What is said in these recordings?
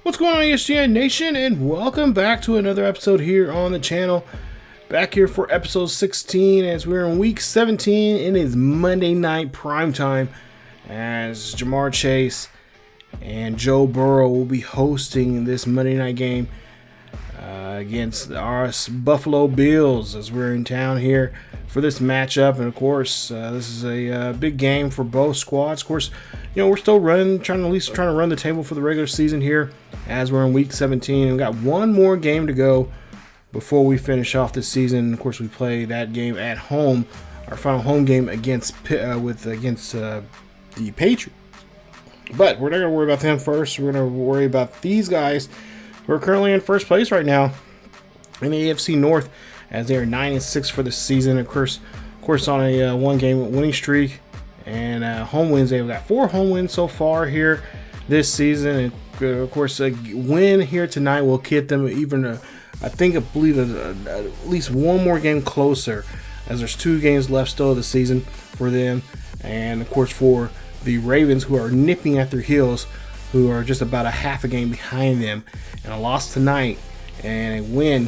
What's going on, ESGN Nation, and welcome back to another episode here on the channel. Back here for episode 16 as we're in week 17. It is Monday night primetime as Ja'Marr Chase and Joe Burrow will be hosting this Monday night game against our Buffalo Bills as we're in town here for this matchup. And of course, this is a big game for both squads. Of course, you know, we're still trying to run the table for the regular season here as we're in week 17. We've got one more game to go before we finish off this season. Of course, we play that game at home, our final home game against the Patriots. But we're not going to worry about them first. We're going to worry about these guys who are currently in first place right now in the AFC North as they are 9-6 for the season. Of course, on a one-game winning streak and home wins. They've got 4 home wins so far here this season. And of course, a win here tonight will get them even, I believe, at least one more game closer, as there's 2 games left still of the season for them. And of course, for the Ravens, who are nipping at their heels, who are just about a half a game behind them. And a loss tonight and a win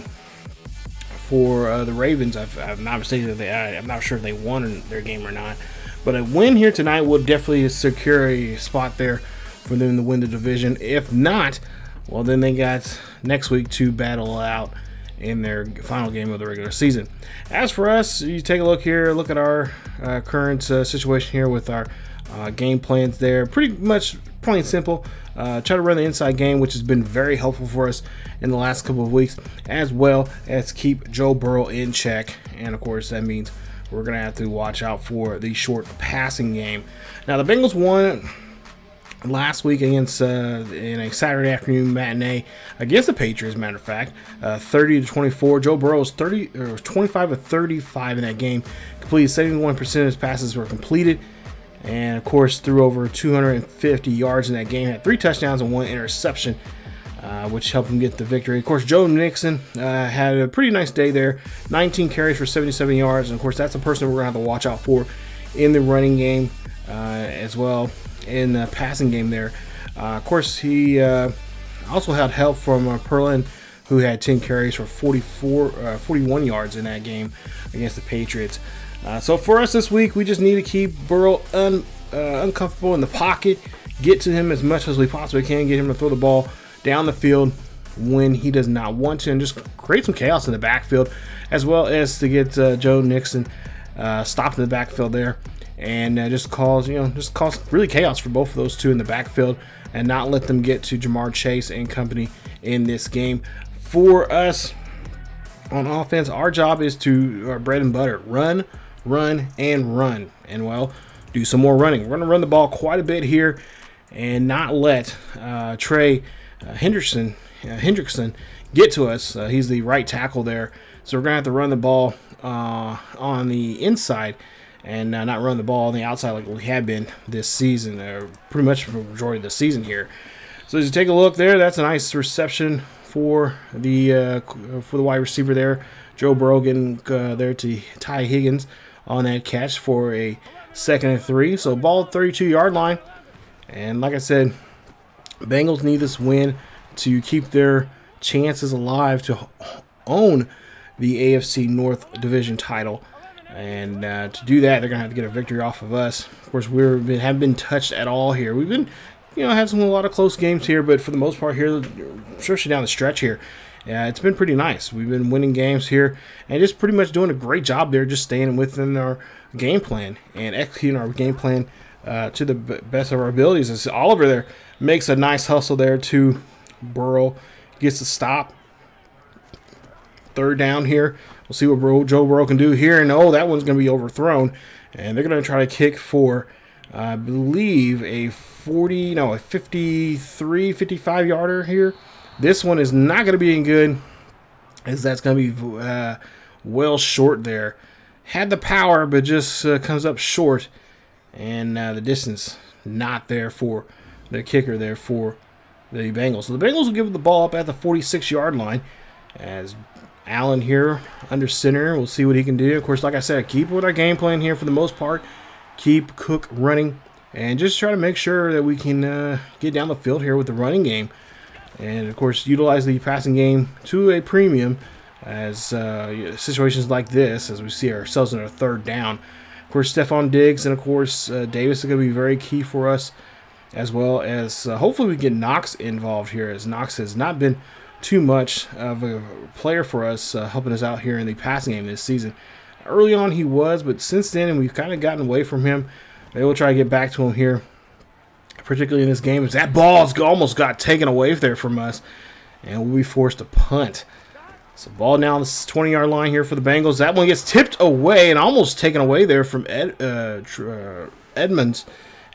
for the Ravens. I'm not mistaken, I'm not sure if they won their game or not. But a win here tonight will definitely secure a spot there for them to win the division. If not, well, then they got next week to battle out in their final game of the regular season. As for us, you take a look here, look at our current situation here with our game plans there. Pretty much plain simple. Try to run the inside game, which has been very helpful for us in the last couple of weeks, as well as keep Joe Burrow in check. And of course, that means we're going to have to watch out for the short passing game. Now, the Bengals won last week against in a Saturday afternoon matinee against the Patriots, matter of fact, 30-24. Joe Burrow was 25 of 35 in that game, completed 71% of his passes were completed, and of course threw over 250 yards in that game. Had 3 touchdowns and 1 interception, which helped him get the victory. Of course, Joe Mixon had a pretty nice day there, 19 carries for 77 yards, and of course that's a person we're going to have to watch out for in the running game as well. In the passing game there. Of course, he also had help from Perine, who had 10 carries for 41 yards in that game against the Patriots. So for us this week, we just need to keep Burrow uncomfortable in the pocket, get to him as much as we possibly can, get him to throw the ball down the field when he does not want to, and just create some chaos in the backfield, as well as to get Joe Mixon stopped in the backfield there. And just cause really chaos for both of those two in the backfield, and not let them get to Ja'Marr Chase and company in this game. For us on offense, our job is to our bread and butter: run, and run. And well, do some more running. We're going to run the ball quite a bit here, and not let Trey Hendrickson get to us. He's the right tackle there, so we're going to have to run the ball on the inside, and not run the ball on the outside like we have been this season, pretty much for the majority of the season here. So as you take a look there, that's a nice reception for the wide receiver there. Joe Burrow getting there to Ty Higgins on that catch for a 2nd and 3. So ball at 32-yard line. And like I said, Bengals need this win to keep their chances alive to own the AFC North division title. And to do that, they're going to have to get a victory off of us. Of course, we haven't been touched at all here. We've been, had a lot of close games here, but for the most part here, especially down the stretch here, it's been pretty nice. We've been winning games here and just pretty much doing a great job there, just staying within our game plan and executing our game plan to the best of our abilities. As Oliver there makes a nice hustle there to Burrow, gets the stop. 3rd down here. We'll see what Joe Burrow can do here. And that one's going to be overthrown. And they're going to try to kick for, I believe, a 53, 55-yarder here. This one is not going to be any good, as that's going to be well short there. Had the power, but just comes up short. And the distance not there for the kicker there for the Bengals. So the Bengals will give the ball up at the 46-yard line as Allen here under center. We'll see what he can do. Of course, like I said, keep with our game plan here for the most part. Keep Cook running and just try to make sure that we can get down the field here with the running game. and of course utilize the passing game to a premium as situations like this, as we see ourselves in our third down. Of course, Stephon Diggs and of course Davis are going to be very key for us, as well as hopefully we get Knox involved here, as Knox has not been too much of a player for us, helping us out here in the passing game this season. Early on he was, but since then we've kind of gotten away from him. Maybe we'll try to get back to him here, particularly in this game, as that ball almost got taken away there from us, and we'll be forced to punt. So ball now on the 20-yard line here for the Bengals. That one gets tipped away and almost taken away there from Edmonds,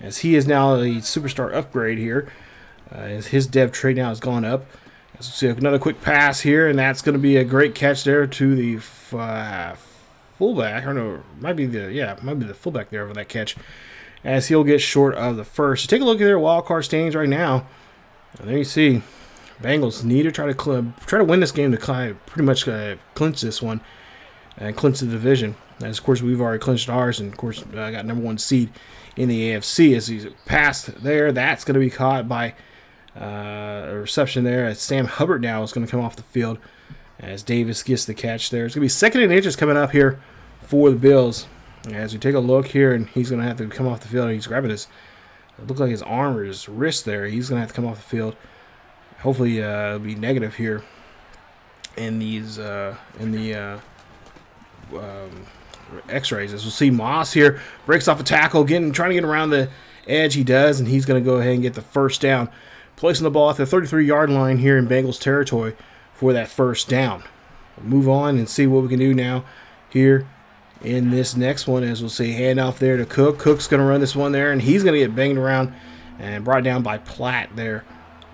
as he is now a superstar upgrade here, as his dev trade now has gone up. As we see another quick pass here, and that's going to be a great catch there to the fullback. Or no, might be the fullback there over that catch, as he'll get short of the first. So take a look at their wild card standings right now. And there you see, Bengals need to try to win this game to pretty much clinch this one and clinch the division. As of course we've already clinched ours, and of course got #1 seed in the AFC. As he's passed there, that's going to be caught by a reception there, as Sam Hubbard now is going to come off the field, as Davis gets the catch there. It's going to be 2nd and inches coming up here for the Bills. As we take a look here, and he's going to have to come off the field. He's grabbing it looks like his arm or his wrist there. He's going to have to come off the field. Hopefully it'll be negative here in these x-rays. As we'll see, Moss here breaks off a tackle, trying to get around the edge. He does, and he's going to go ahead and get the first down, placing the ball at the 33-yard line here in Bengals territory for that first down. We'll move on and see what we can do now here in this next one, as we'll see handoff there to Cook. Cook's going to run this one there, and he's going to get banged around and brought down by Platt there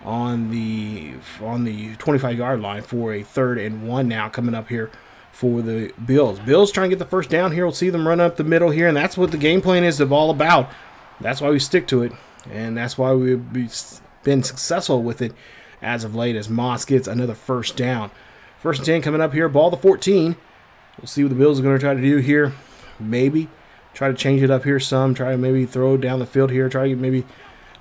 on the 25-yard line for a 3rd and 1 now coming up here for the Bills. Bills trying to get the first down here. We'll see them run up the middle here, and that's what the game plan is all about. That's why we stick to it, and that's why we've been successful with it as of late, as Moss gets another first down. 1st and 10 coming up here, ball to 14. We'll see what the Bills are going to try to do here. Maybe try to change it up here some. Try to maybe throw down the field here. Try to maybe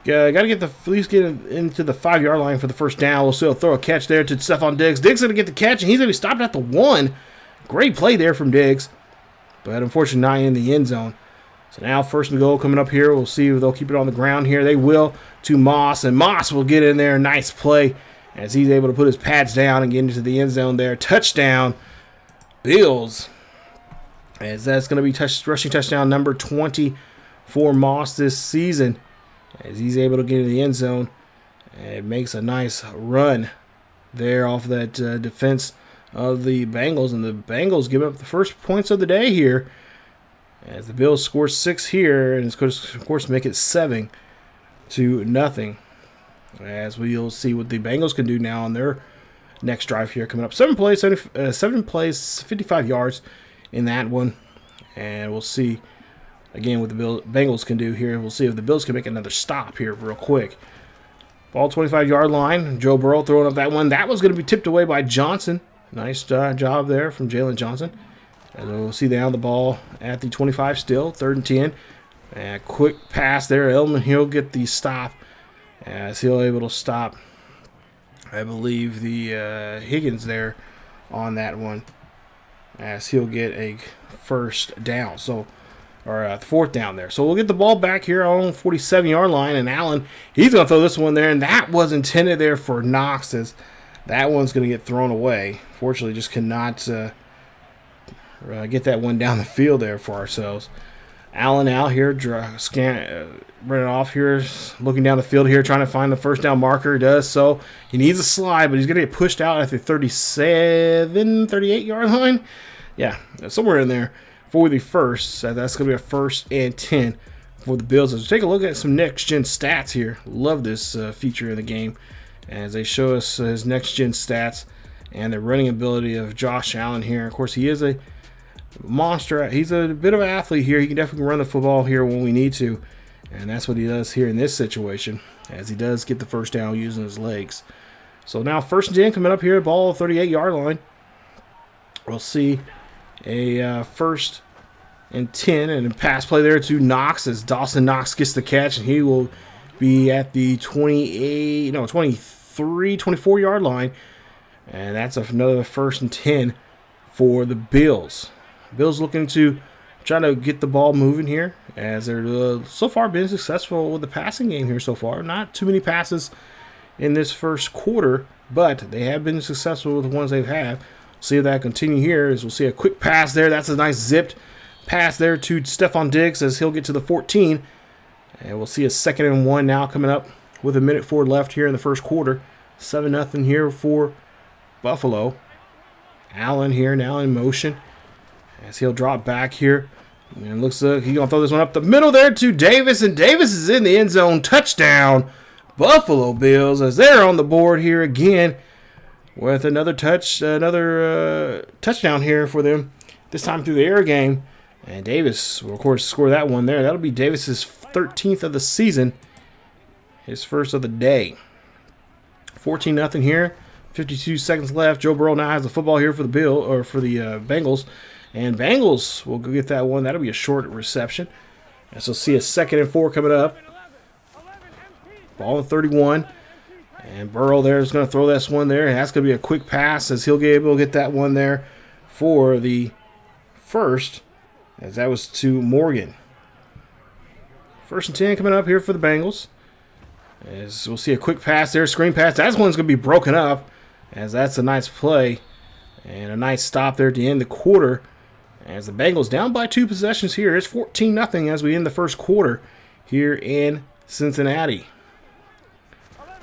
got to get at least get into the 5-yard line for the first down. We'll see. Throw a catch there to Stephon Diggs. Diggs going to get the catch, and he's going to be stopped at the 1. Great play there from Diggs, but unfortunately not in the end zone. So now 1st and goal coming up here. We'll see if they'll keep it on the ground here. They will, to Moss, and Moss will get in there. Nice play as he's able to put his pads down and get into the end zone there. Touchdown, Bills, as that's going to be rushing touchdown number 20 for Moss this season, as he's able to get in the end zone and makes a nice run there off that defense of the Bengals, and the Bengals give up the first points of the day here, as the Bills score 6 here, and of course make it 7-0, as we'll see what the Bengals can do now on their next drive here coming up. 7 plays, 55 yards in that one, and we'll see again what the Bengals can do here. We'll see if the Bills can make another stop here real quick. Ball 25-yard line. Joe Burrow throwing up that one. That was going to be tipped away by Johnson. Nice job there from Jalen Johnson. And we'll see now the ball at the 25 still, 3rd and 10. And quick pass there. Elman, he'll get the stop, as he'll able to stop, I believe, the Higgins there on that one, as he'll get a first down. So, or 4th down there. So we'll get the ball back here on 47-yard line, and Allen, he's going to throw this one there, and that was intended there for Knox, as that one's going to get thrown away. Fortunately, just cannot get that one down the field there for ourselves. Allen out here, running off here, looking down the field here, trying to find the first down marker. He does so. He needs a slide, but he's going to get pushed out at the 38-yard line. Yeah, somewhere in there for the first. So that's going to be a 1st and 10 for the Bills. Let's take a look at some next-gen stats here. Love this feature in the game, as they show us his next-gen stats and the running ability of Josh Allen here. Of course, he is a monster. He's a bit of an athlete here. He can definitely run the football here when we need to, and that's what he does here in this situation, as he does get the first down using his legs. So now 1st and 10 coming up here, ball 38-yard line. We'll see a 1st and 10, and a pass play there to Knox, as Dawson Knox gets the catch, and he will be at the 23 24-yard line. And that's another 1st and 10 for the Bills. Bills looking to try to get the ball moving here, as they're so far been successful with the passing game here so far. Not too many passes in this first quarter, but they have been successful with the ones they've had. See if that continue here, as we'll see a quick pass there. That's a nice zipped pass there to Stephon Diggs as he'll get to the 14. And we'll see a 2nd and 1 now coming up with 1:04 left here in the first quarter. 7-0 here for Buffalo. Allen here now in motion as he'll drop back here. And looks like he's going to throw this one up the middle there to Davis. And Davis is in the end zone. Touchdown, Buffalo Bills, as they're on the board here again with another touchdown here for them. This time through the air game. And Davis will, of course, score that one there. That'll be Davis's 13th of the season. His first of the day. 14-0 here. 52 seconds left. Joe Burrow now has the football here for the Bengals. And Bengals will go get that one. That'll be a short reception. And so see a 2nd and 4 coming up. Ball at 31. And Burrow there is going to throw this one there. That's going to be a quick pass, as he'll be able to get that one there for the first, as that was to Morgan. 1st and 10 coming up here for the Bengals. As we'll see a quick pass there, screen pass. That one's going to be broken up, as that's a nice play and a nice stop there at the end of the quarter. As the Bengals down by 2 possessions here. It's 14-0 as we end the first quarter here in Cincinnati.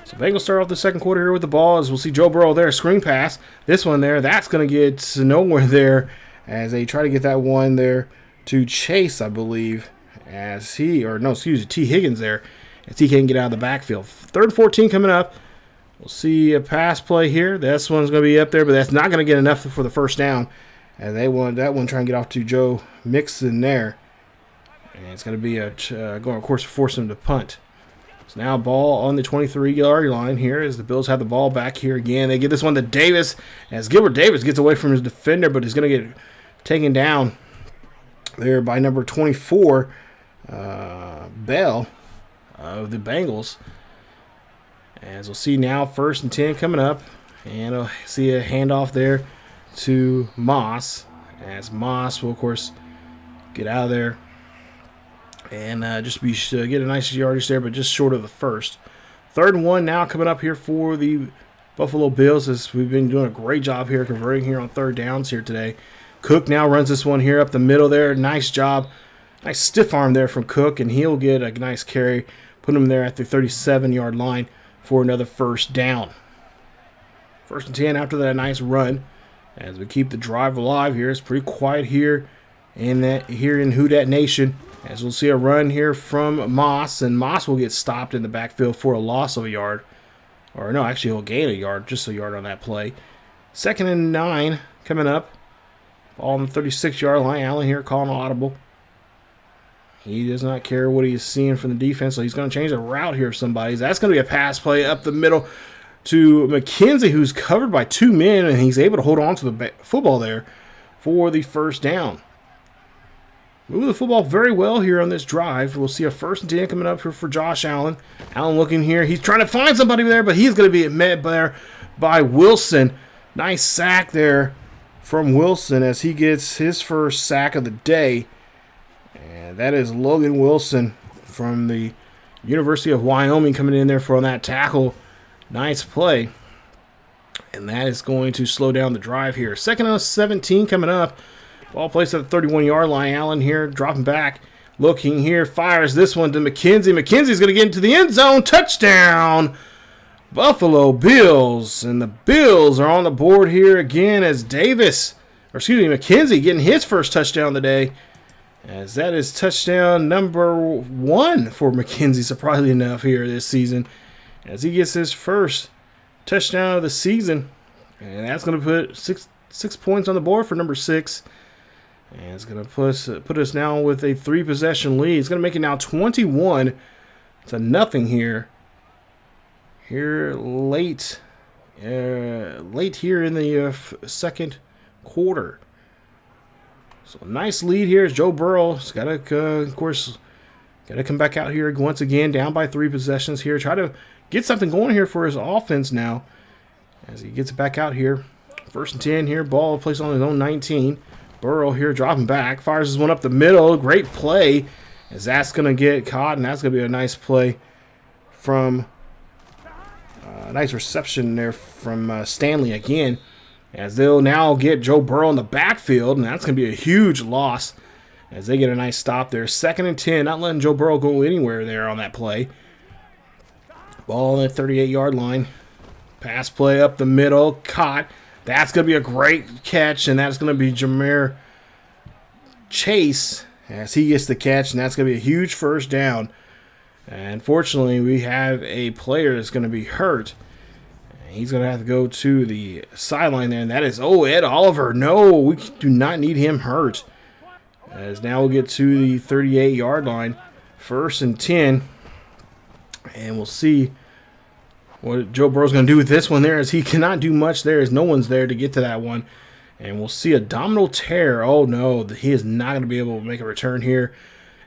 So Bengals start off the second quarter here with the ball, as we'll see Joe Burrow there, screen pass. This one there, that's going to get nowhere there, as they try to get that one there to Chase, I believe, as T. Higgins there, as he can't get out of the backfield. 3rd and 14 coming up. We'll see a pass play here. This one's going to be up there, but that's not going to get enough for the first down, and they want that one trying to get off to Joe Mixon there. And it's going to be going, of course, to force him to punt. So now ball on the 23-yard line here, as the Bills have the ball back here again. They get this one to Davis, as Gilbert Davis gets away from his defender, but he's going to get taken down there by number 24, Bell of the Bengals. As we'll see now, 1st and 10 coming up. And we'll see a handoff there to Moss, as Moss will, of course, get out of there and get a nice yardage there, but just short of the first. 3rd and 1 now coming up here for the Buffalo Bills, as we've been doing a great job here converting here on 3rd downs here today. Cook now runs this one here up the middle there. Nice job. Nice stiff arm there from Cook, and he'll get a nice carry. Put him there at the 37-yard line for another 1st down. 1st and 10 after that nice run, as we keep the drive alive here. It's pretty quiet here in Who Dat Nation, as we'll see a run here from Moss, and Moss will get stopped in the backfield for a loss of a yard. Or no, actually he'll gain a yard, just a yard on that play. 2nd and 9 coming up. Ball on the 36-yard line. Allen here calling audible. He does not care what he is seeing from the defense, so he's going to change the route here of somebody's. That's going to be a pass play up the middle to McKenzie, who's covered by 2 men, and he's able to hold on to the football there for the 1st down. Moving the football very well here on this drive. We'll see a 1st and 10 coming up here for Josh Allen. Allen looking here. He's trying to find somebody there, but he's going to be met there by Wilson. Nice sack there from Wilson, as he gets his first sack of the day. And that is Logan Wilson from the University of Wyoming coming in there for that tackle. Nice play. And that is going to slow down the drive here. 2nd and 17 coming up. Ball placed at the 31-yard line. Allen here dropping back. Looking here. Fires this one to McKenzie. McKenzie's going to get into the end zone. Touchdown, Buffalo Bills. And the Bills are on the board here again, as McKenzie getting his first touchdown of the day. As that is touchdown number 1 for McKenzie, surprisingly enough, here this season, as he gets his first touchdown of the season. And that's going to put six points on the board for number 6. And it's going to put us now with a 3-possession lead. It's going to make it now 21-0 here. Late here in the second quarter. So nice lead here as Joe Burrow's got to, of course, got to come back out here once again, down by 3 possessions here. Try to get something going here for his offense now as he gets it back out here. 1st and 10 here. Ball placed on his own 19. Burrow here dropping back. Fires this one up the middle. Great play as that's going to get caught, and that's going to be a nice play from nice reception there from Stanley again, as they'll now get Joe Burrow in the backfield, and that's going to be a huge loss as they get a nice stop there. 2nd and 10, not letting Joe Burrow go anywhere there on that play. Ball on the 38-yard line. Pass play up the middle, caught. That's going to be a great catch, and that's going to be Ja'Marr Chase as he gets the catch, and that's going to be a huge 1st down. And fortunately, we have a player that's going to be hurt. He's going to have to go to the sideline there, and that is, Ed Oliver. No, we do not need him hurt. As now we'll get to the 38-yard line. 1st and 10. And we'll see what Joe Burrow's going to do with this one there, as he cannot do much there as no one's there to get to that one. And we'll see abdominal tear. Oh, no, he is not going to be able to make a return here.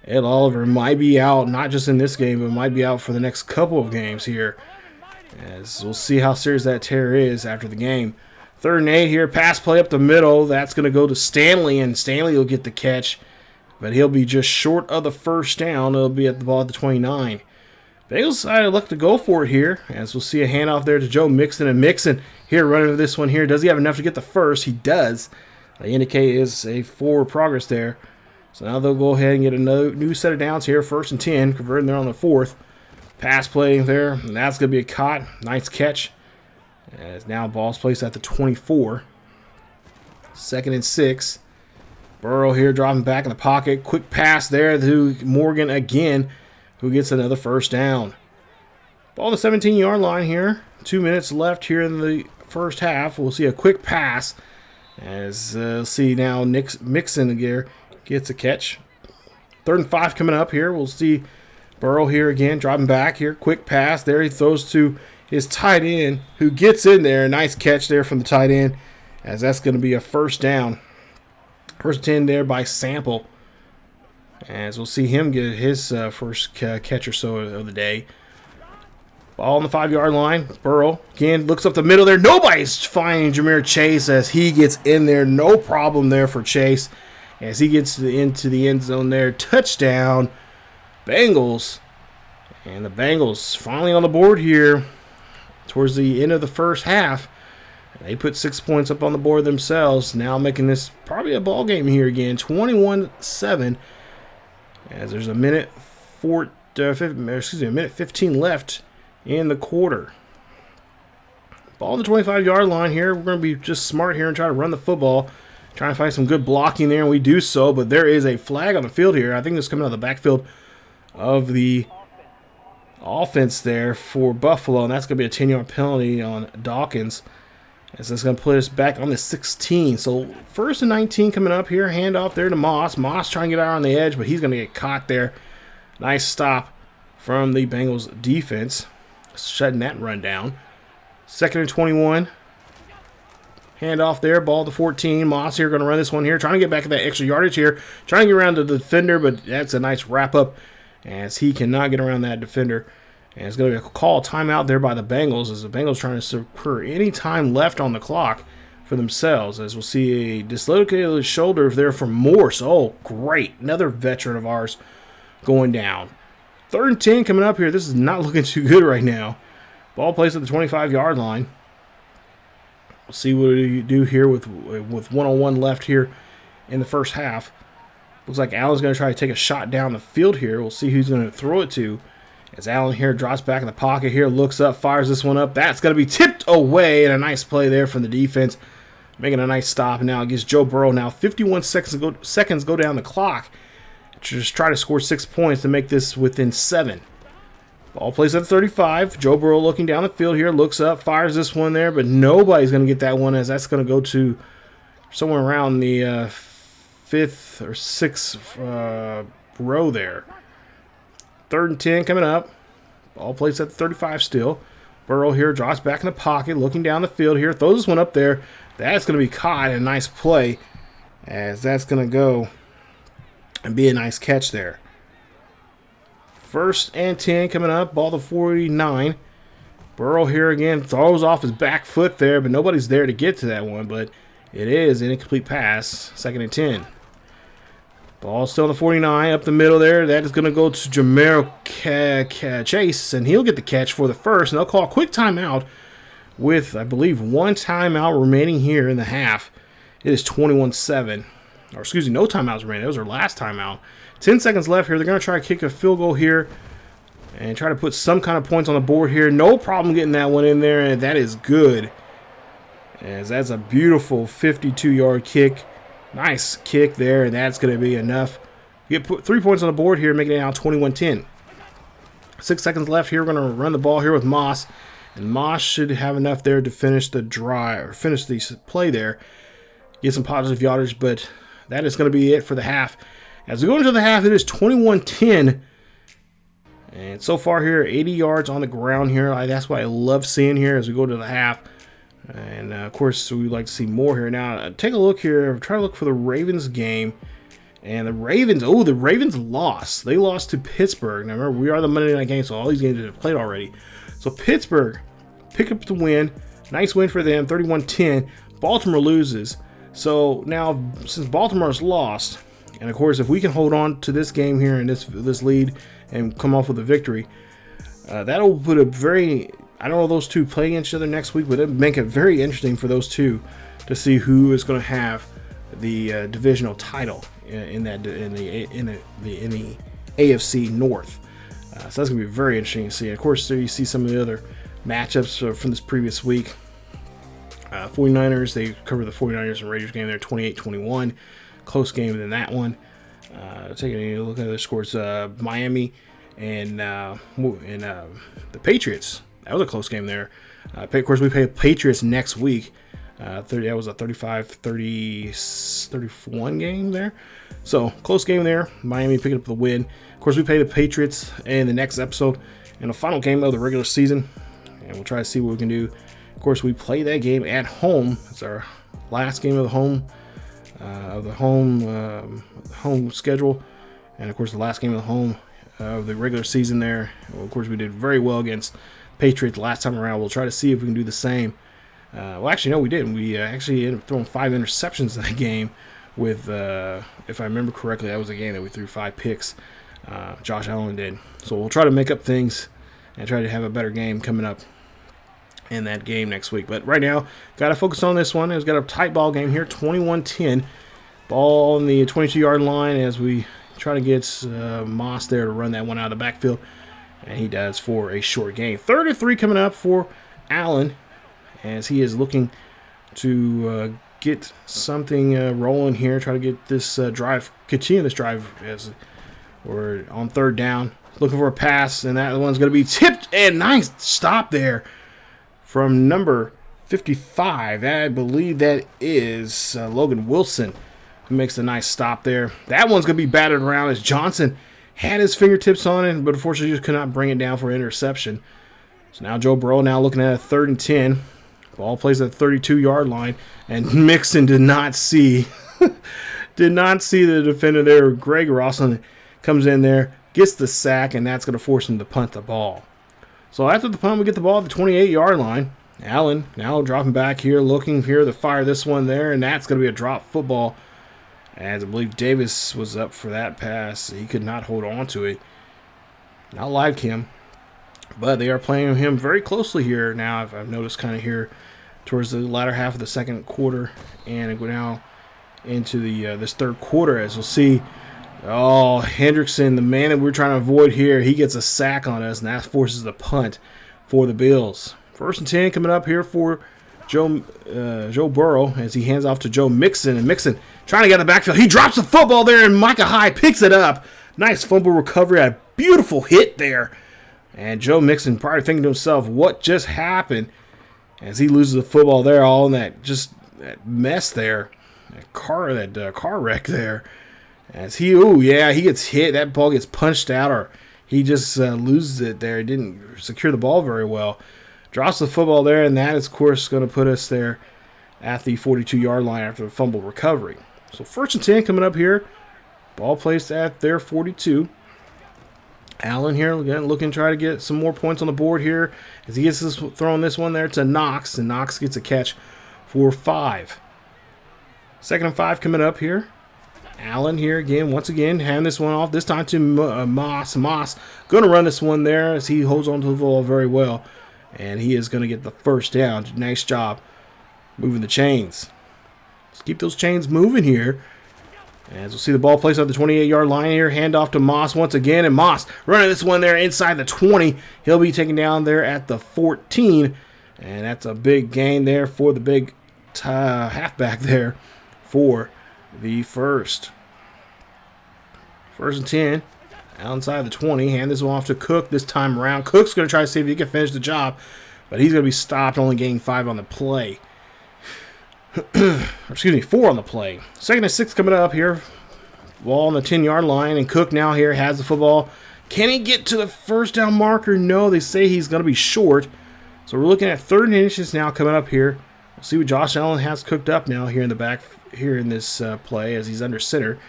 Ed Oliver might be out, not just in this game, but might be out for the next couple of games here. As we'll see how serious that tear is after the game. 3rd and 8 here. Pass play up the middle. That's going to go to Stanley, and Stanley will get the catch. But he'll be just short of the 1st down. It'll be at the ball at the 29. Bengals decided to look to go for it here, as we'll see a handoff there to Joe Mixon. And Mixon here running this one here. Does he have enough to get the 1st? He does. They indicate is a forward progress there. So now they'll go ahead and get another new set of downs here. 1st and 10, converting there on the 4th. Pass play there, and that's going to be a caught. Nice catch. As now ball's placed at the 24. 2nd and 6. Burrow here dropping back in the pocket. Quick pass there to Morgan again, who gets another 1st down. Ball on the 17-yard line here. 2 minutes left here in the 1st half. We'll see a quick pass as see now Mixon here gets a catch. 3rd and 5 coming up here. We'll see Burrow here again, dropping back here. Quick pass there. He throws to his tight end, who gets in there. Nice catch there from the tight end, as that's going to be a 1st down. 1st and 10 there by Sample, as we'll see him get his first catch or so of the day. Ball on the 5-yard line. Burrow again looks up the middle there. Nobody's finding Ja'Marr Chase as he gets in there. No problem there for Chase as he gets into the end zone there. Touchdown, Bengals. And the Bengals finally on the board here towards the end of the 1st half. They put 6 points up on the board themselves, now making this probably a ball game here again. 21-7, as there's a minute 15 left in the quarter. Ball on the 25-yard line here. We're going to be just smart here and try to run the football, trying to find some good blocking there, and we do so. But there is a flag on the field here. I think this is coming out of the backfield of the offense there for Buffalo, and that's going to be a 10-yard penalty on Dawkins, as that's going to put us back on the 16. So 1st and 19 coming up here. Handoff there to Moss. Moss trying to get out on the edge, but he's going to get caught there. Nice stop from the Bengals defense, shutting that run down. 2nd and 21. Handoff there. Ball to 14. Moss here going to run this one here. Trying to get back at that extra yardage here. Trying to get around to the defender, but that's a nice wrap-up as he cannot get around that defender. And it's going to be a call timeout there by the Bengals, as the Bengals trying to secure any time left on the clock for themselves. As we'll see a dislocated shoulder there from Morse. Oh, great. Another veteran of ours going down. 3rd and 10 coming up here. This is not looking too good right now. Ball placed at the 25-yard line. We'll see what we do here with 1:01 left here in the 1st half. Looks like Allen's going to try to take a shot down the field here. We'll see who's going to throw it to. As Allen here drops back in the pocket here, looks up, fires this one up. That's going to be tipped away, and a nice play there from the defense, making a nice stop. And now it gives Joe Burrow now 51 seconds go down the clock to just try to score 6 points to make this within 7. Ball plays at 35. Joe Burrow looking down the field here, looks up, fires this one there, but nobody's going to get that one, as that's going to go to somewhere around the 5th or 6th row there. 3rd and 10 coming up. Ball placed at the 35 still. Burrow here drops back in the pocket, looking down the field here, throws this one up there. That's going to be caught, and a nice play, as that's going to go and be a nice catch there. 1st and 10 coming up. Ball to 49. Burrow here again throws off his back foot there, but nobody's there to get to that one. But it is an incomplete pass. 2nd and 10. Ball still on the 49, up the middle there. That is going to go to Jamar Chase, and he'll get the catch for the first. And they'll call a quick timeout with, I believe, 1 timeout remaining here in the half. It is 21-7. Or excuse me, no timeouts remaining. That was our last timeout. 10 seconds left here. They're going to try to kick a field goal here and try to put some kind of points on the board here. No problem getting that one in there, and that is good. As that's a beautiful 52-yard kick. Nice kick there, and that's going to be enough. You get 3 points on the board here, making it now 21-10. 6 seconds left here. We're going to run the ball here with Moss, and Moss should have enough there to finish the drive, or finish the play there. Get some positive yardage, but that is going to be it for the half. As we go into the half, it is 21-10. And so far here, 80 yards on the ground here. That's what I love seeing here as we go to the half. And, of course, we'd like to see more here. Now, take a look here. Try to look for the Ravens game. And the Ravens lost. They lost to Pittsburgh. Now, remember, we are the Monday night game, so all these games have played already. So, Pittsburgh pick up the win. Nice win for them, 31-10. Baltimore loses. So, now, since Baltimore's lost, and, of course, if we can hold on to this game here and this lead and come off with a victory, that'll put a very... I don't know those two playing each other next week, but it'll make it very interesting for those two to see who is going to have the divisional title in the AFC North. So that's going to be very interesting to see. And of course, there you see some of the other matchups from this previous week. 49ers, they covered the 49ers and Raiders game there, 28-21. Close game in that one. Taking a look at the scores, Miami and the Patriots. That was a close game there. Of course, we play Patriots next week. That was a 35-31 game there. So, close game there. Miami picking up the win. Of course, we play the Patriots in the next episode in the final game of the regular season. And we'll try to see what we can do. Of course, we play that game at home. It's our last game of the home schedule. And, of course, the last game of the home of the regular season there. Well, of course, we did very well against Patriots last time around. We'll try to see if we can do the same. Well, actually, no, we didn't. We actually ended up throwing 5 interceptions in that game with, if I remember correctly, that was a game that we threw 5 picks. Josh Allen did. So we'll try to make up things and try to have a better game coming up in that game next week. But right now, got to focus on this one. It's got a tight ball game here, 21-10. Ball on the 22-yard line as we try to get Moss there to run that one out of the backfield. And he does for a short gain. 3rd and 3 coming up for Allen as he is looking to get something rolling here. Try to get this continue this drive as we're on 3rd down. Looking for a pass, and that one's going to be tipped. And nice stop there from number 55. I believe that is Logan Wilson who makes a nice stop there. That one's going to be battered around as Johnson had his fingertips on it, but unfortunately just could not bring it down for interception. So now Joe Burrow now looking at a 3rd and 10. Ball plays at the 32-yard line, and Mixon did not see the defender there. Greg Rossland comes in there, gets the sack, and that's going to force him to punt the ball. So after the punt, we get the ball at the 28-yard line. Allen now dropping back here, looking here to fire this one there, and that's going to be a drop football. As I believe Davis was up for that pass. He could not hold on to it. Not like him. But they are playing him very closely here now. I've noticed kind of here towards the latter half of the second quarter. And it go now into the this 3rd quarter as we'll see. Oh, Hendrickson, the man that we're trying to avoid here, he gets a sack on us. And that forces the punt for the Bills. 1st and 10 coming up here for Joe Burrow as he hands off to Joe Mixon. And Mixon trying to get in the backfield. He drops the football there, and Micah Hyde picks it up. Nice fumble recovery. A beautiful hit there. And Joe Mixon probably thinking to himself, what just happened? As he loses the football there, all in that mess there. That car wreck there. As he gets hit. That ball gets punched out, or he just loses it there. He didn't secure the ball very well. Drops the football there, and that is, of course, going to put us there at the 42-yard line after the fumble recovery. So 1st and 10 coming up here. Ball placed at their 42. Allen here again looking to try to get some more points on the board here as he gets this, throwing this one there to Knox, and Knox gets a catch for 5. 2nd and 5 coming up here. Allen here again, once again, handing this one off, this time to Moss. Moss going to run this one there as he holds on to the ball very well. And he is going to get the first down. Nice job moving the chains. Let's keep those chains moving here. As we'll see the ball placed on the 28-yard line here. Hand off to Moss once again. And Moss running this one there inside the 20. He'll be taken down there at the 14. And that's a big gain there for the big halfback there for the first. 1st and 10. Outside the 20. Hand this one off to Cook this time around. Cook's going to try to see if he can finish the job. But he's going to be stopped, only gaining 5 on the play. Excuse me, 4 on the play. 2nd and 6 coming up here. Ball on the 10-yard line. And Cook now here has the football. Can he get to the first down marker? No, they say he's going to be short. So we're looking at 3rd and inches now coming up here. We'll see what Josh Allen has cooked up now here in the back, here in this play as he's under center.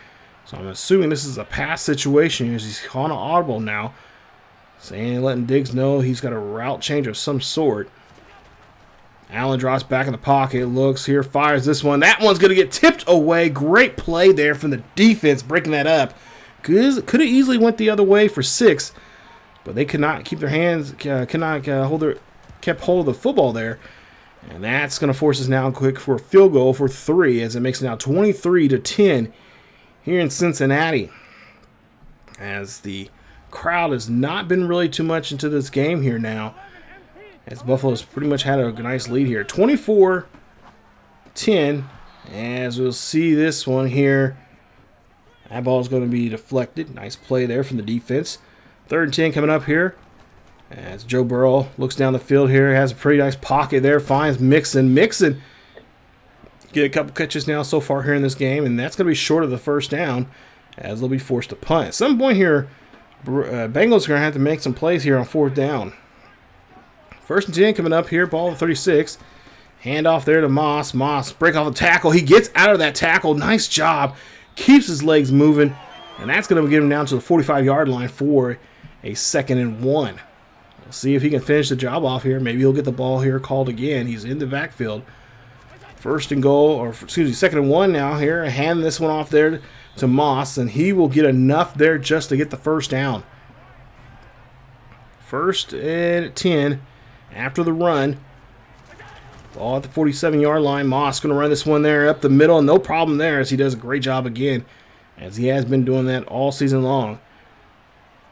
So I'm assuming this is a pass situation as he's on an audible now. Saying, letting Diggs know he's got a route change of some sort. Allen drops back in the pocket, looks here, fires this one. That one's going to get tipped away. Great play there from the defense, breaking that up. Could have easily went the other way for 6, but they could not keep their hands, kept hold of the football there. And that's going to force us now quick for a field goal for 3 as it makes it now 23-10 here in Cincinnati. As the crowd has not been really too much into this game here now, as Buffalo's pretty much had a nice lead here. 24-10, as we'll see this one here. That ball is going to be deflected. Nice play there from the defense. 3rd and 10 coming up here. As Joe Burrow looks down the field here, has a pretty nice pocket there, finds Mixon. Mixon get a couple catches now so far here in this game, and that's going to be short of the first down as they'll be forced to punt. At some point here, Bengals are going to have to make some plays here on 4th down. 1st and 10 coming up here, ball at 36. Hand off there to Moss. Moss break off the tackle. He gets out of that tackle. Nice job. Keeps his legs moving, and that's going to get him down to the 45-yard line for a 2nd and 1. We'll see if he can finish the job off here. Maybe he'll get the ball here called again. He's in the backfield. 1st and goal, or excuse me, 2nd and 1 now here. Hand this one off there to Moss, and he will get enough there just to get the first down. 1st and 10 after the run. Ball at the 47-yard line. Moss going to run this one there up the middle. No problem there as he does a great job again, as he has been doing that all season long.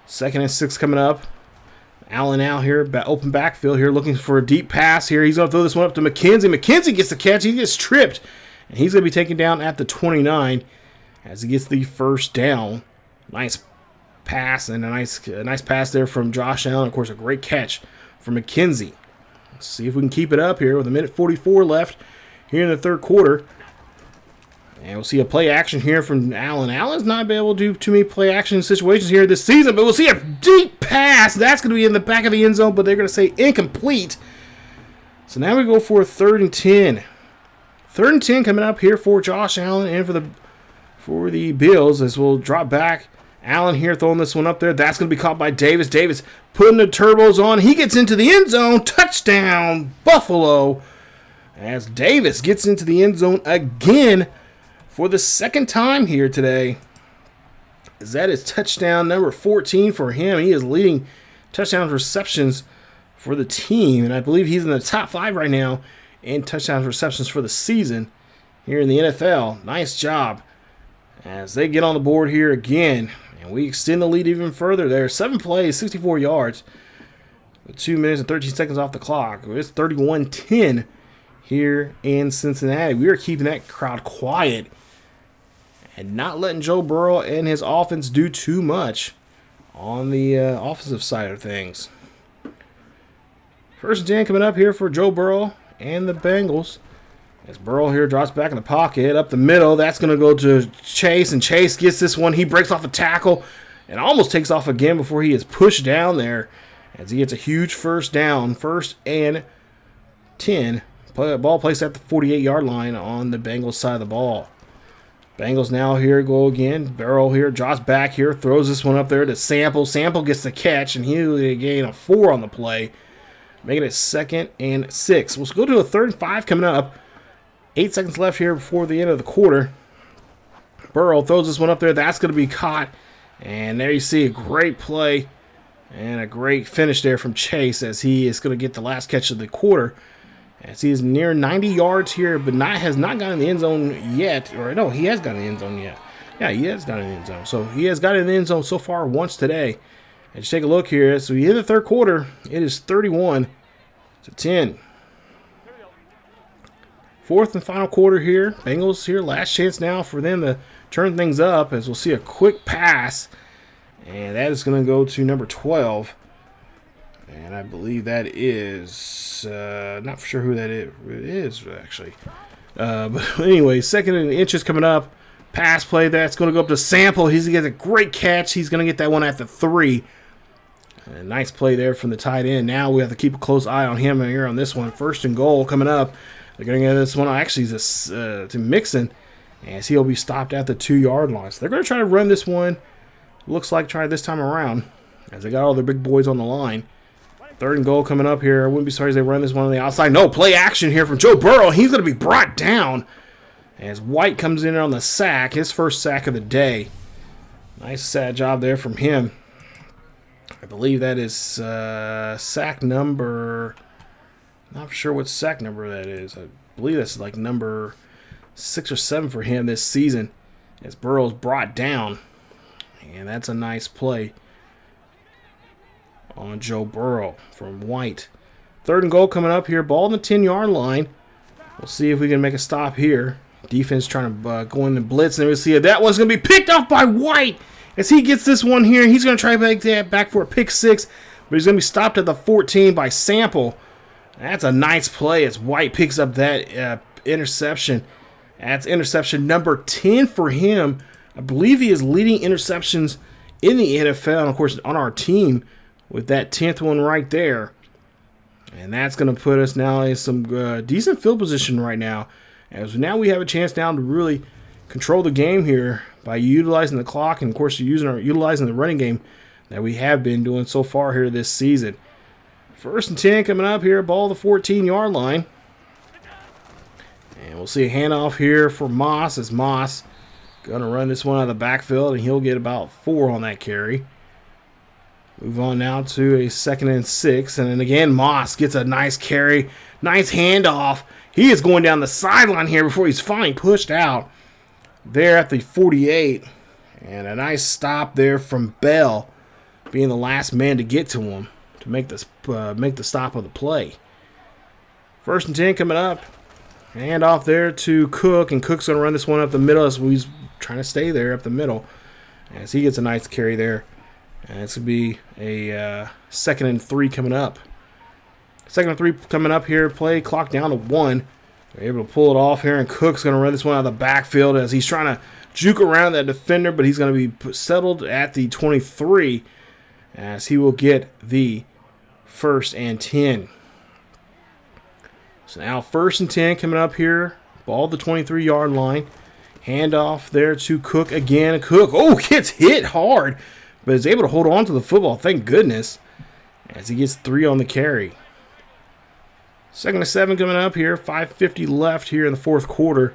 2nd and 6 coming up. Allen out here, open backfield here, looking for a deep pass here. He's going to throw this one up to McKenzie. McKenzie gets the catch. He gets tripped, and he's going to be taken down at the 29 as he gets the first down. Nice pass, and a nice pass there from Josh Allen. Of course, a great catch from McKenzie. Let's see if we can keep it up here with 1:44 left here in the 3rd quarter. And we'll see a play action here from Allen. Allen's not been able to do too many play action situations here this season, but we'll see a deep pass. That's going to be in the back of the end zone, but they're going to say incomplete. So now we go for a 3rd and 10. 3rd and 10 coming up here for Josh Allen and for the Bills as we'll drop back. Allen here throwing this one up there. That's going to be caught by Davis. Davis putting the turbos on. He gets into the end zone. Touchdown, Buffalo. As Davis gets into the end zone again for the 2nd time here today. That is touchdown number 14 for him. He is leading touchdown receptions for the team. And I believe he's in the top 5 right now in touchdown receptions for the season here in the NFL. Nice job as they get on the board here again. And we extend the lead even further there. 7 plays, 64 yards. With 2 minutes and 13 seconds off the clock. It's 31-10 here in Cincinnati. We are keeping that crowd quiet and not letting Joe Burrow and his offense do too much on the offensive side of things. 1st and 10 coming up here for Joe Burrow and the Bengals. As Burrow here drops back in the pocket, up the middle. That's going to go to Chase, and Chase gets this one. He breaks off a tackle and almost takes off again before he is pushed down there as he gets a huge first down. 1st and 10. Ball placed at the 48-yard line on the Bengals side of the ball. Bengals now here go again. Burrow here, drops back here, throws this one up there to Sample. Sample gets the catch, and he'll gain a 4 on the play, making it 2nd and 6. We'll go to a 3rd and 5 coming up. 8 seconds left here before the end of the quarter. Burrow throws this one up there. That's going to be caught. And there you see a great play and a great finish there from Chase as he is going to get the last catch of the quarter. As he is near 90 yards here, but has not gotten in the end zone yet. Or no, he has gotten in the end zone yet. Yeah, he has gotten in the end zone. So he has gotten in the end zone so far once today. And just take a look here. So in the 3rd quarter, it is 31-10. 4th and final quarter here. Bengals here, last chance now for them to turn things up as we'll see a quick pass. And that is going to go to number 12. And I believe that is, not for sure who that is actually. But anyway, 2nd and inches coming up. Pass play, that's going to go up to Sample. He's going to get a great catch. He's going to get that one at the 3. A nice play there from the tight end. Now we have to keep a close eye on him here on this one. 1st and goal coming up. They're going to get this one actually to Mixon as he'll be stopped at the 2-yard line. So they're going to try to run this one. Looks like try this time around as they got all their big boys on the line. 3rd and goal coming up here. I wouldn't be sorry if they run this one on the outside. No, play action here from Joe Burrow. He's going to be brought down as White comes in on the sack. His first sack of the day. Nice sad job there from him. I believe that is sack number... Not sure what sack number that is. I believe that's like number 6 or 7 for him this season as Burrow's brought down. And that's a nice play on Joe Burrow from White. 3rd and goal coming up here. Ball on the 10-yard line. We'll see if we can make a stop here. Defense trying to go in and blitz. And we'll see if that one's going to be picked off by White as he gets this one here. He's going to try to make that back for a pick 6. But he's going to be stopped at the 14 by Sample. That's a nice play as White picks up that interception. That's interception number 10 for him. I believe he is leading interceptions in the NFL, and of course on our team with that 10th one right there. And that's going to put us now in some decent field position right now. As now we have a chance now to really control the game here by utilizing the clock and of course utilizing the running game that we have been doing so far here this season. 1st and 10 coming up here, ball the 14-yard line. And we'll see a handoff here for Moss as Moss going to run this one out of the backfield, and he'll get about 4 on that carry. Move on now to a 2nd and 6, and then again Moss gets a nice carry, nice handoff. He is going down the sideline here before he's finally pushed out there at the 48. And a nice stop there from Bell, being the last man to get to him to make the stop of the play. 1st and 10 coming up. Hand off there to Cook, and Cook's going to run this one up the middle as he's trying to stay there up the middle as he gets a nice carry there. And it's going to be a 2nd and 3 coming up. 2nd and 3 coming up here. Play clock down to 1. They're able to pull it off here, and Cook's going to run this one out of the backfield as he's trying to juke around that defender, but he's going to be settled at the 23 as he will get the 1st and 10. So now 1st and 10 coming up here. Ball the 23-yard line. Handoff there to Cook again. Cook, gets hit hard, but is able to hold on to the football. Thank goodness, as he gets 3 on the carry. 2nd and 7 coming up here. 5:50 left here in the 4th quarter.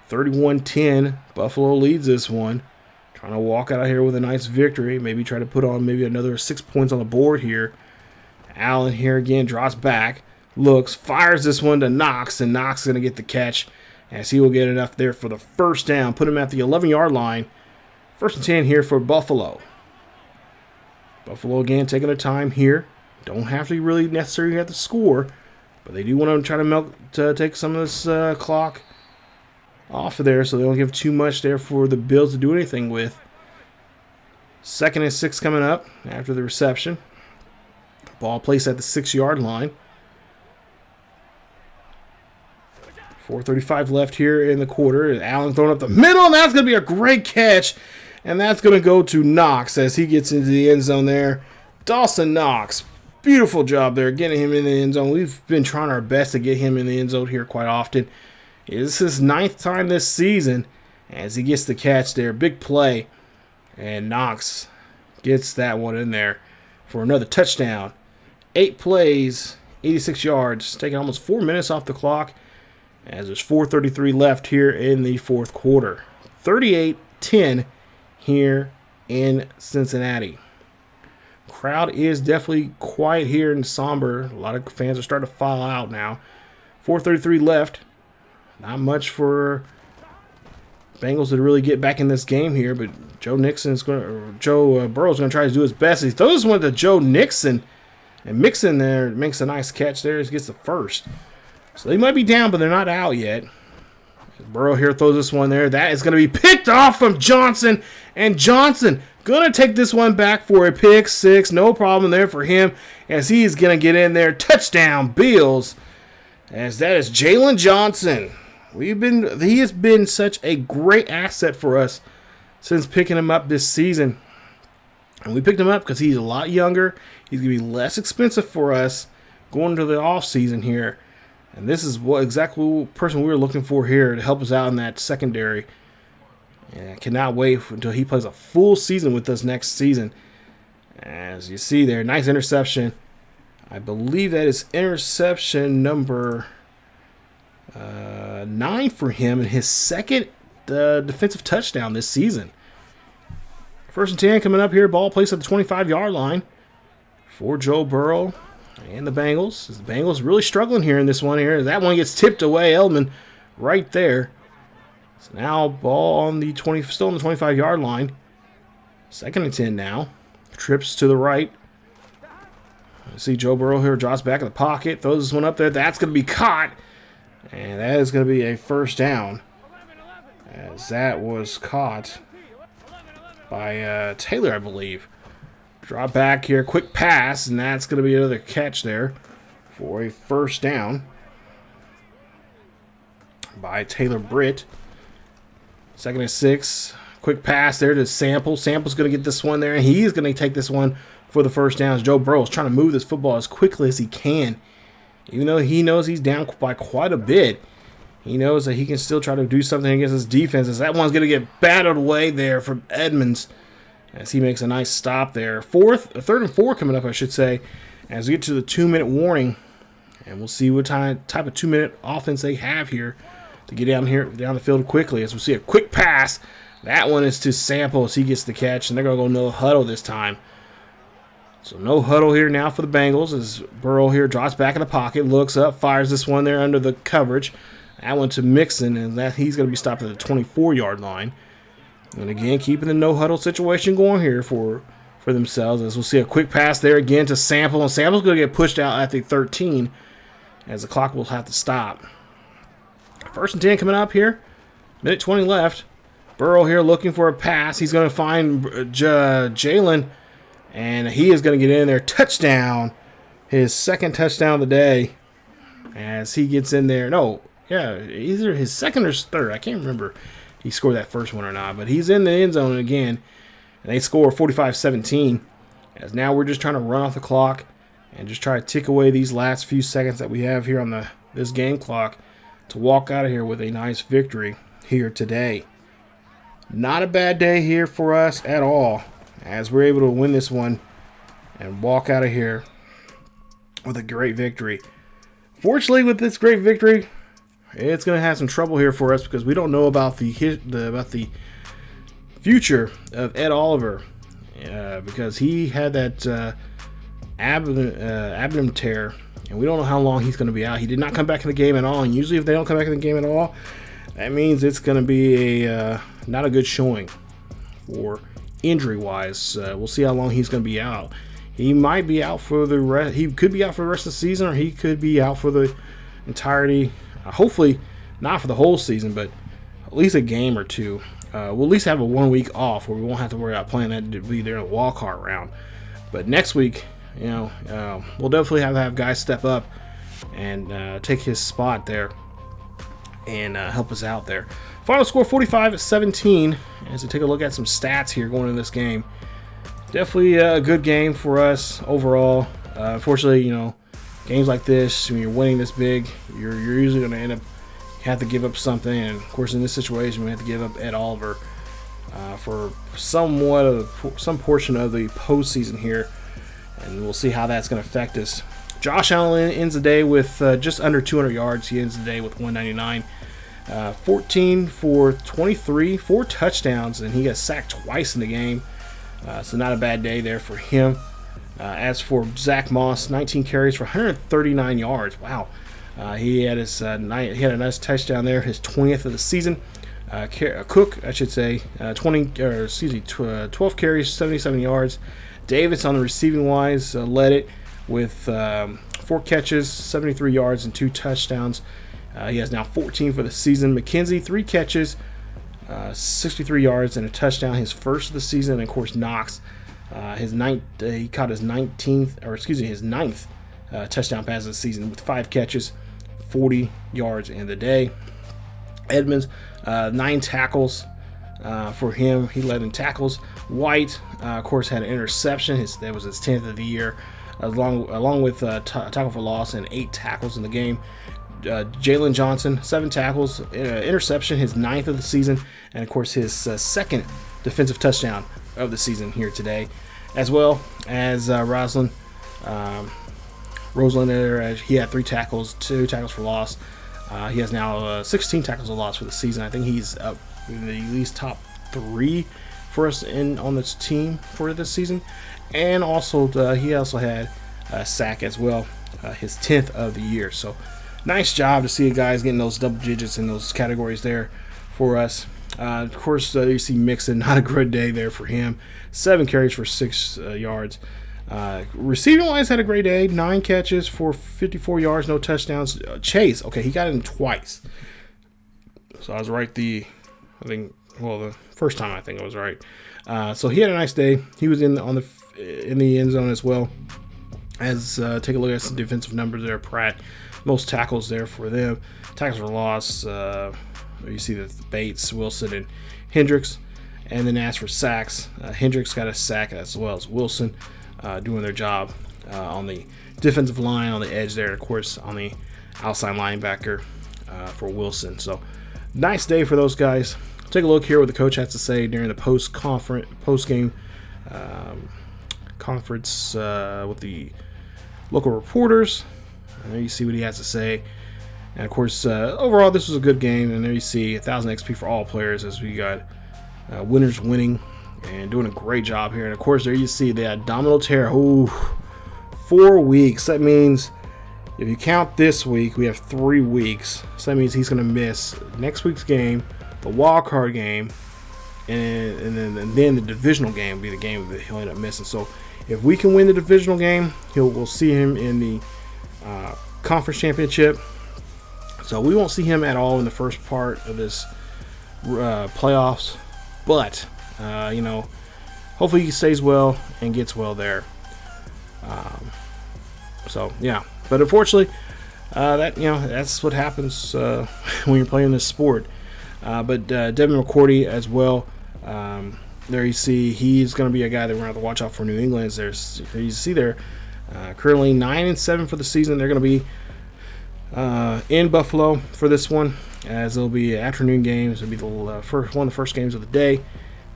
31-10. Buffalo leads this one. Trying to walk out of here with a nice victory. Maybe try to put on maybe another 6 points on the board here. Allen here again drops back. Looks, fires this one to Knox, and Knox is going to get the catch as he will get enough there for the 1st down. Put him at the 11-yard line. 1st and 10 here for Buffalo. Buffalo again taking their time here. Don't have to really necessarily have to score, but they do want to try to take some of this clock off of there so they don't give too much there for the Bills to do anything with. 2nd and 6 coming up after the reception. Ball placed at the 6-yard line. 4:35 left here in the quarter. Allen throwing up the middle, and that's going to be a great catch. And that's going to go to Knox as he gets into the end zone there. Dawson Knox, beautiful job there getting him in the end zone. We've been trying our best to get him in the end zone here quite often. This is his 9th time this season, as he gets the catch there. Big play. And Knox gets that one in there for another touchdown. 8 plays, 86 yards, taking almost 4 minutes off the clock as there's 4:33 left here in the fourth quarter. 38-10 here in Cincinnati. Crowd is definitely quiet here and somber. A lot of fans are starting to file out now. 4:33 left. Not much for Bengals to really get back in this game here, but Joe Burrow's going to try to do his best. He throws one to Joe Mixon, and Mixon there makes a nice catch there. He gets the first. So they might be down, but they're not out yet. Burrow here throws this one there. That is going to be picked off from Johnson, and Johnson going to take this one back for a pick six. No problem there for him as he is going to get in there. Touchdown, Bills, as that is Jalen Johnson. He has been such a great asset for us since picking him up this season. And we picked him up because he's a lot younger. He's going to be less expensive for us going into the offseason here. And this is exactly the person we were looking for here to help us out in that secondary. And I cannot wait until he plays a full season with us next season. As you see there, nice interception. I believe that is interception number 9 for him and his second defensive touchdown this season. 1st and 10 coming up here. Ball placed at the 25-yard line for Joe Burrow and the Bengals. The Bengals really struggling here in this one here. That one gets tipped away. Edelman right there. So now ball on the still on the 25-yard line. 2nd and 10 now. Trips to the right. You see Joe Burrow here drops back in the pocket. Throws this one up there. That's going to be caught. And that is going to be a first down. As that was caught by Taylor, I believe. Drop back here. Quick pass. And that's going to be another catch there for a first down by Taylor Britt. 2nd and 6. Quick pass there to Sample. Sample's going to get this one there. And he's going to take this one for the first down. As Joe Burrow's trying to move this football as quickly as he can. Even though he knows he's down by quite a bit, he knows that he can still try to do something against his defense. As that one's going to get battled away there from Edmonds as he makes a nice stop there. 3rd and 4 coming up, I should say, as we get to the 2-minute warning. And we'll see what type of 2-minute offense they have here to get down the field quickly. As we see a quick pass. That one is to Sample as he gets the catch, and they're going to go no huddle this time. So no huddle here now for the Bengals as Burrow here drops back in the pocket, looks up, fires this one there under the coverage. That one to Mixon, and he's going to be stopped at the 24-yard line. And again, keeping the no huddle situation going here for themselves. As we'll see a quick pass there again to Sample, and Sample's going to get pushed out at the 13 as the clock will have to stop. 1st and 10 coming up here. 1:20 left. Burrow here looking for a pass. He's going to find Jalen. And he is going to get in there. Touchdown. His 2nd touchdown of the day. As he gets in there. No, yeah, either his 2nd or 3rd. I can't remember if he scored that first one or not. But he's in the end zone again. And they score 45-17. As now we're just trying to run off the clock. And just try to tick away these last few seconds that we have here on this game clock. To walk out of here with a nice victory here today. Not a bad day here for us at all. As we're able to win this one and walk out of here with a great victory. Fortunately, with this great victory, it's going to have some trouble here for us because we don't know about the future of Ed Oliver because he had that abdomen tear, and we don't know how long he's going to be out. He did not come back in the game at all, and usually if they don't come back in the game at all, that means it's going to be a not a good showing for injury-wise. We'll see how long he's going to be out. He might be out for the rest. He could be out for the rest of the season, or he could be out for the entirety. Hopefully, not for the whole season, but at least a game or two. We'll at least have a 1 week off where we won't have to worry about playing that to be there in the wild card round. But next week, we'll definitely have guys step up and take his spot there and help us out there. Final score 45-17. As we take a look at some stats here going into this game. Definitely a good game for us overall. Unfortunately, games like this, when you're winning this big, you're usually going to end up have to give up something. And of course, in this situation, we have to give up Ed Oliver for some portion of the postseason here, and we'll see how that's going to affect us. Josh Allen ends the day with just under 200 yards. He ends the day with 199. 14 for 23, 4 touchdowns, and he got sacked twice in the game. So not a bad day there for him. As for Zach Moss, 19 carries for 139 yards. Wow. He had a nice touchdown there, his 20th of the season. Cook, I should say, 12 carries, 77 yards. Davis on the receiving wise led it with 4 catches, 73 yards, and 2 touchdowns. He has now 14 for the season. McKenzie, 3 catches, 63 yards, and a touchdown, his first of the season. And of course, Knox, he caught his ninth touchdown pass of the season with 5 catches, 40 yards in the day. Edmonds, 9 tackles for him. He led in tackles. White, of course, had an interception. That was his 10th of the year, along with tackle for loss and 8 tackles in the game. Jalen Johnson, 7 tackles, interception, his 9th of the season, and of course his 2nd defensive touchdown of the season here today, as well as Roslin there. He had 3 tackles, 2 tackles for loss. He has now 16 tackles for loss for the season. I think he's up in the at least top 3 for us on this team for this season, and also he also had a sack as well, his 10th of the year. So nice job to see guys getting those double digits in those categories there for us. Of course, you see Mixon, not a good day there for him. 7 carries for 6 yards. Receiving-wise, had a great day. 9 catches for 54 yards, no touchdowns. Chase, okay, he got in twice. So I was right the first time I think I was right. So he had a nice day. He was in the end zone as well. Take a look at some defensive numbers there. Pratt, most tackles there for them. Tackles for loss, you see the Bates, Wilson, and Hendricks. And then as for sacks, Hendricks got a sack as well as Wilson, doing their job on the defensive line, on the edge there, and of course on the outside linebacker for Wilson. So nice day for those guys. Take a look here what the coach has to say during the post-game conference with the local reporters. There you see what he has to say. And of course, overall, this was a good game. And there you see 1,000 XP for all players as we got winners winning and doing a great job here. And of course, there you see the abdominal tear. Ooh, 4 weeks. That means if you count this week, we have 3 weeks. So that means he's going to miss next week's game, the wild card game, and then the divisional game will be the game that he'll end up missing. So if we can win the divisional game, we'll see him in the conference championship. So we won't see him at all in the first part of this playoffs. But, hopefully he stays well and gets well there. So, yeah. But unfortunately, that's what happens when you're playing this sport. But Devin McCourty as well. There you see he's going to be a guy that we're going to have to watch out for New England. You see there, currently 9-7 for the season. They're going to be in Buffalo for this one, as it'll be afternoon games. It'll be one of the first games of the day,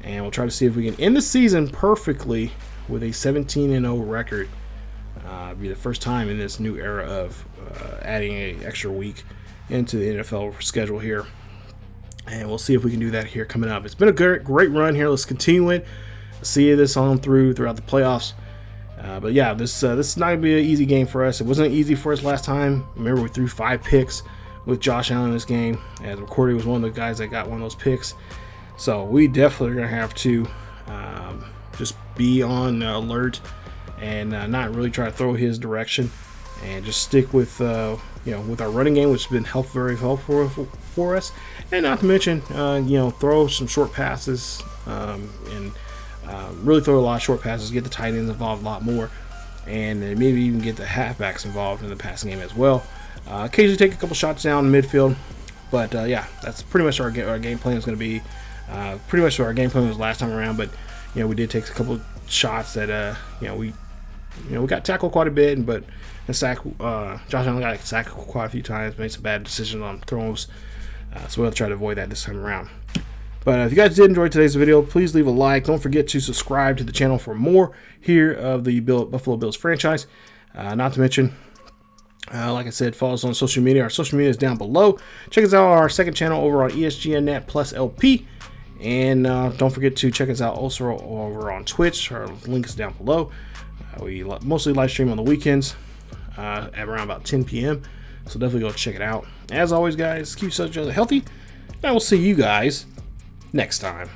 and we'll try to see if we can end the season perfectly with a 17-0 record. It'll be the first time in this new era of adding an extra week into the NFL schedule here. And we'll see if we can do that here coming up. It's been a great run here. Let's continue it. See this on throughout the playoffs. But yeah, this is not going to be an easy game for us. It wasn't easy for us last time. Remember, we threw 5 picks with Josh Allen in this game, as McCourty was one of the guys that got one of those picks. So we definitely are going to have to just be on alert and not really try to throw his direction, and just stick with with our running game, which has been very helpful for us, and not to mention throw some short passes and really throw a lot of short passes, get the tight ends involved a lot more, and maybe even get the halfbacks involved in the passing game as well. Occasionally take a couple shots down in midfield, but yeah, that's pretty much our game plan is going to be. Pretty much what our game plan was last time around, but we did take a couple of shots that we got tackled quite a bit, but Josh Allen got sacked quite a few times, made some bad decisions on throws So we'll try to avoid that this time around. But if you guys did enjoy today's video, please leave a like. Don't forget to subscribe to the channel for more here of the Buffalo Bills franchise. Not to mention, like I said, follow us on social media. Our social media is down below. Check us out on our second channel over on ESGNet plus LP. And don't forget to check us out also over on Twitch. Our link is down below. We mostly live stream on the weekends at around about 10 p.m. So definitely go check it out. As always, guys, keep each other healthy. And I will see you guys next time.